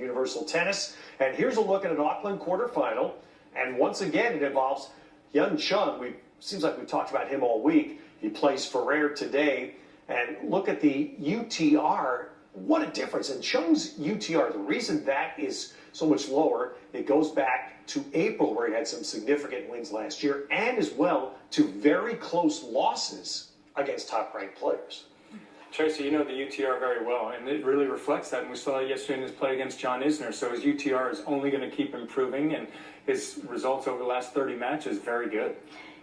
Universal Tennis. And here's a look at an Auckland quarterfinal. And once again, it involves young Chung. Seems like we've talked about him all week. He plays Ferrer today. And look at the UTR. What a difference. And Chung's UTR, the reason that is so much lower, it goes back to April, where he had some significant wins last year, and as well to very close losses against top-ranked players. Tracy, you know the UTR very well, and it really reflects that. And we saw it yesterday in his play against John Isner. So his UTR is only going to keep improving, and his results over the last 30 matches very good.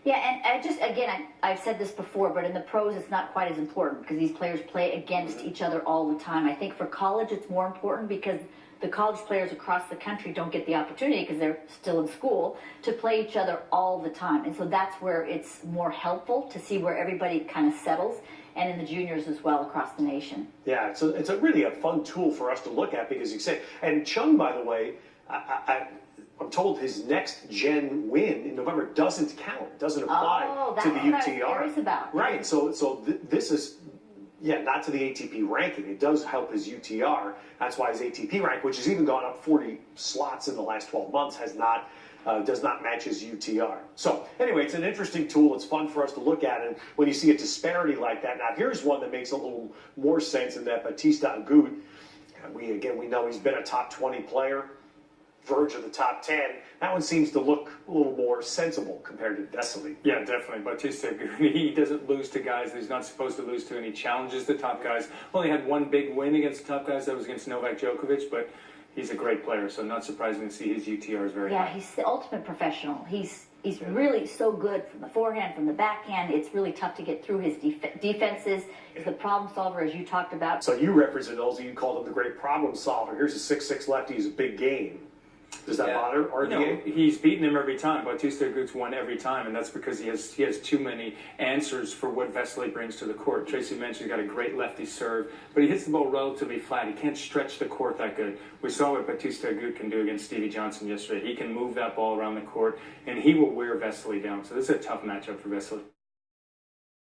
Yeah, and I've said this before, but in the pros it's not quite as important because these players play against each other all the time. I think for college it's more important because the college players across the country don't get the opportunity because they're still in school to play each other all the time. And so that's where it's more helpful to see where everybody kind of settles, and in the juniors as well across the nation. Yeah, it's really a fun tool for us to look at because you say, and Chung, by the way, I'm told his next gen win in November doesn't count, doesn't apply to the UTR. That's what I was curious about. Right, so this is, yeah, not to the ATP ranking. It does help his UTR. That's why his ATP rank, which has even gone up 40 slots in the last 12 months, does not match his UTR. So anyway, it's an interesting tool. It's fun for us to look at, and when you see a disparity like that. Now here's one that makes a little more sense in that Bautista Agut. We know he's been a top 20 player, verge of the top 10. That one seems to look a little more sensible compared to Vesely. Yeah, definitely. Bautista Agut, he doesn't lose to guys that he's not supposed to lose to, and he challenges the top guys. Only had one big win against the top guys. That was against Novak Djokovic, but he's a great player, so not surprising to see his UTR is very high. Yeah, he's the ultimate professional. He's really so good from the forehand, from the backhand. It's really tough to get through his defenses. He's the problem solver, as you talked about. So you represent those, you called him the great problem solver. Here's a 6'6" lefty, he's a big game. Does that bother RDA? No, he's beaten him every time. Bautista Agut's won every time, and that's because he has too many answers for what Vesely brings to the court. Tracy mentioned he's got a great lefty serve, but he hits the ball relatively flat. He can't stretch the court that good. We saw what Bautista Agut can do against Stevie Johnson yesterday. He can move that ball around the court, and he will wear Vesely down. So this is a tough matchup for Vesely.